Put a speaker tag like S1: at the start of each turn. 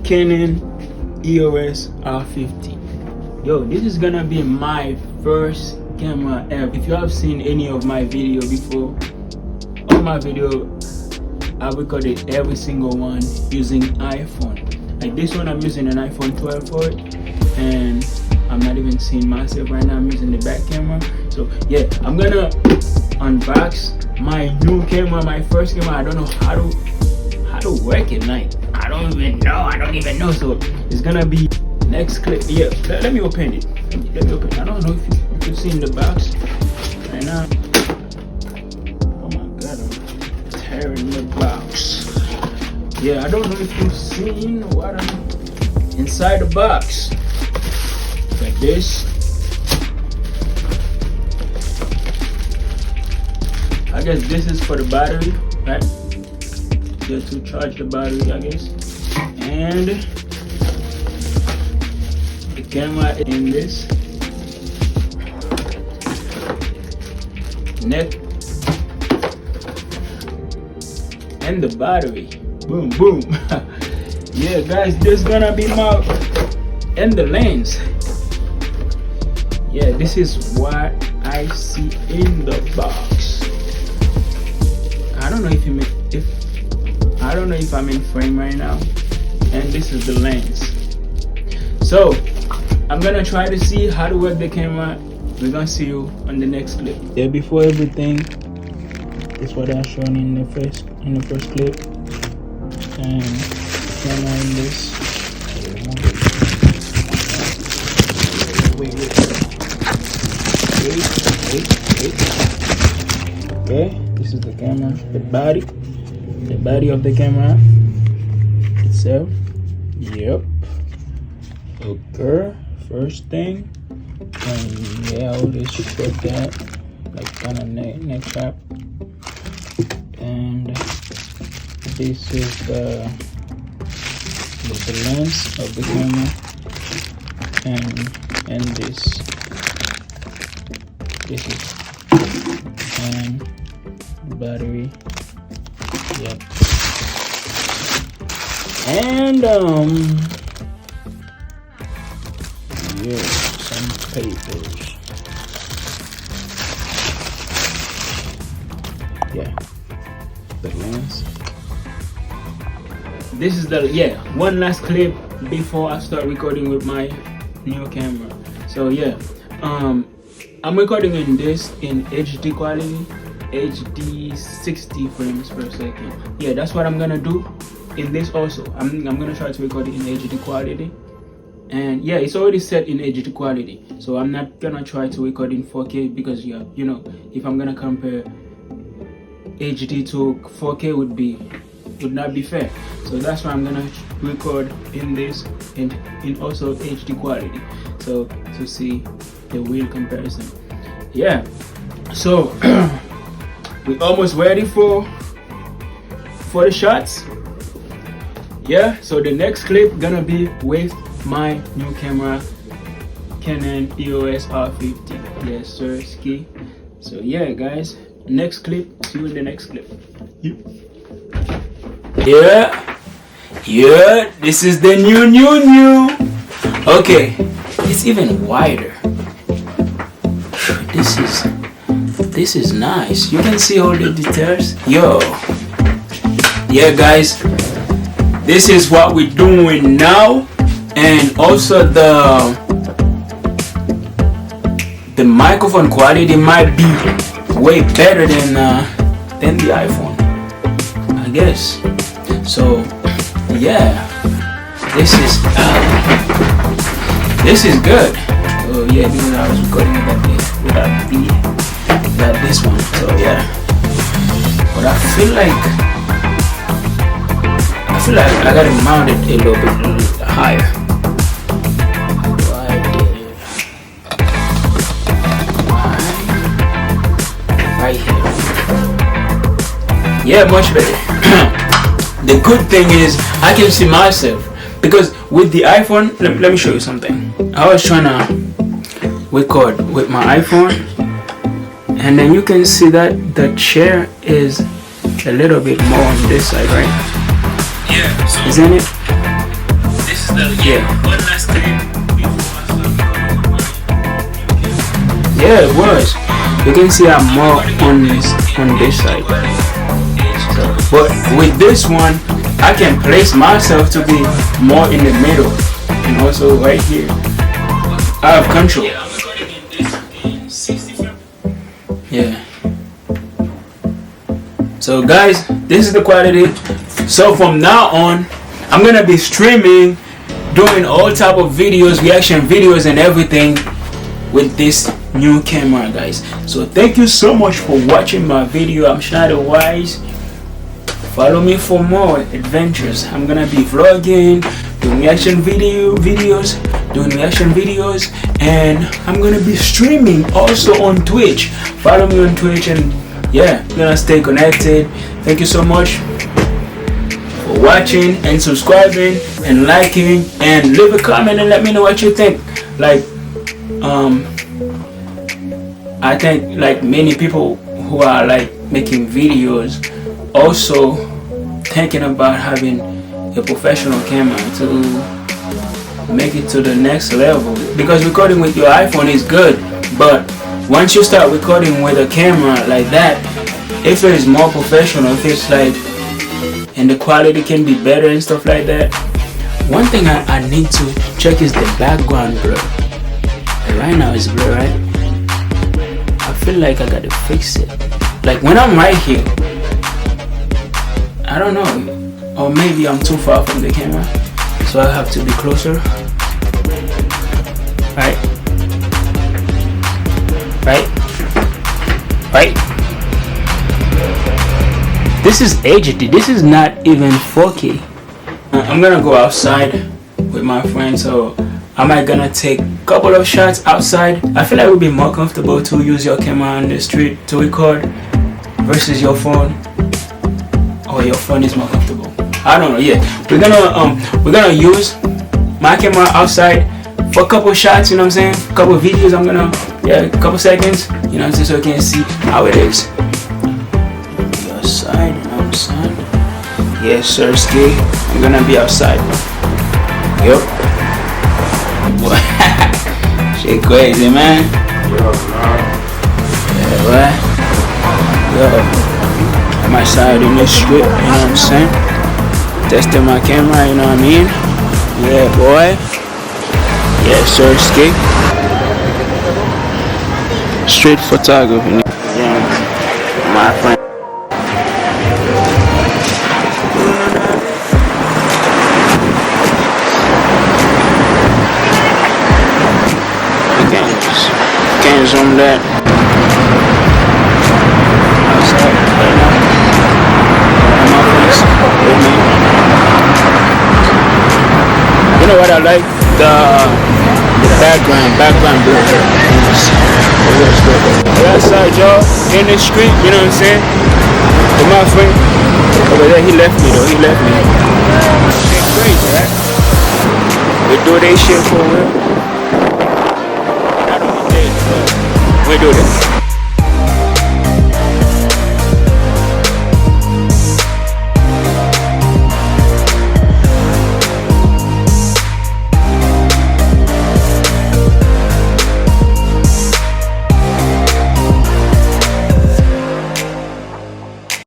S1: Canon EOS R50. Yo, this is gonna be my first camera ever. If you have seen any of my video before, all my video I recorded every single one using iPhone. Like this one I'm using an iPhone 12 for it, and I'm not even seeing myself right now. I'm using the back camera. So yeah, I'm gonna unbox my new camera, my first camera. I don't know how to work it. Like I don't even know. So it's gonna be next clip. Yeah, let me open it. Let me open it. I don't know if you've seen the box right now. Oh my god, I'm tearing the box. Yeah, I don't know if you've seen what I'm inside the box. Like this. I guess this is for the battery, right? Just to charge the battery, I guess. And the camera in this neck, and the battery. Boom, boom. Yeah, guys, this is gonna be my and the lens. Yeah, this is what I see in the box. I don't know if I'm in frame right now. And this is the lens. So I'm gonna try to see how to work the camera. We're gonna see you on the next clip. Yeah, before everything, this is what I shown in the first clip. And camera in this. Wait. Okay, this is the camera, the body of the camera itself. Yep. Okay, first thing, and yeah, I always check that, like kind of neck strap. And this is the lens of the camera, and this is and battery. Yep. And yeah, some papers. Yeah, the lens. This is one last clip before I start recording with my new camera. So yeah, I'm recording in this in HD quality, HD 60 frames per second. Yeah, that's what I'm gonna do in this also. I'm gonna try to record it in HD quality. And yeah, it's already set in HD quality, so I'm not gonna try to record in 4K because you know, if I'm gonna compare HD to 4K would not be fair. So that's why I'm gonna record in this and in also HD quality, so to see the real comparison. Yeah, so we're almost ready for the shots. Yeah, so the next clip gonna be with my new camera, Canon EOS R50. Yes sir, ski. So yeah guys, next clip, see you in the next clip. Yeah, this is the new. Okay, it's even wider. This is nice. You can see all the details. Yo, yeah guys, this is what we're doing now. And also the microphone quality might be way better than the iPhone, I guess. So yeah, this is good. Oh yeah, because I was recording it without this one. So yeah, but I feel like I got it mounted a little bit higher. Right here. Yeah, much better. The good thing is I can see myself, because with the iPhone, let me show you something. I was trying to record with my iPhone, and then you can see that the chair is a little bit more on this side, right? Yeah. So isn't it? Yeah. Yeah, it was. You can see I'm more on this side. So, but with this one, I can place myself to be more in the middle, and also right here, I have control. Yeah. So guys, this is the quality. So from now on, I'm gonna be streaming, doing all type of videos, reaction videos and everything with this new camera, guys. So thank you so much for watching my video. I'm SchniderWise. Follow me for more adventures. I'm gonna be vlogging, doing reaction videos, and I'm gonna be streaming also on Twitch. Follow me on Twitch, and yeah, I'm gonna stay connected. Thank you so much for watching and subscribing and liking, and leave a comment and let me know what you think. Like I think like many people who are like making videos also thinking about having a professional camera to make it to the next level, because recording with your iPhone is good, but once you start recording with a camera like that, if it is more professional, if it's like, and the quality can be better and stuff like that. One thing I need to check is the background blur. Right now it's blur, right? I feel like I gotta fix it. Like when I'm right here, I don't know, or maybe I'm too far from the camera, so I have to be closer. Right? This is HD. This is not even 4K. I'm gonna go outside with my friend, so I might gonna take a couple of shots outside. I feel like it would be more comfortable to use your camera on the street to record versus your phone. Or your phone is more comfortable. I don't know. Yeah, we're gonna use my camera outside for a couple shots. You know what I'm saying? A couple videos. I'm gonna a couple seconds. You know what I'm saying? So you can see how it is. Be outside and outside. Yes, sir, ski. I'm gonna be outside. Yep. Shit crazy, man. Yeah, what? Yo. I'm outside in the street, you know what I'm saying? Testing my camera, you know what I mean? Yeah, boy. Yeah, sir, skate. Street photography. Yeah, my friend. Can't zoom that. Outside right now. You know what I like? The background blur. We're outside, y'all, in the street, you know what I'm saying? With my friend over there, he left me though, Shit crazy, right? We do this shit for real. Not only this, but we do this.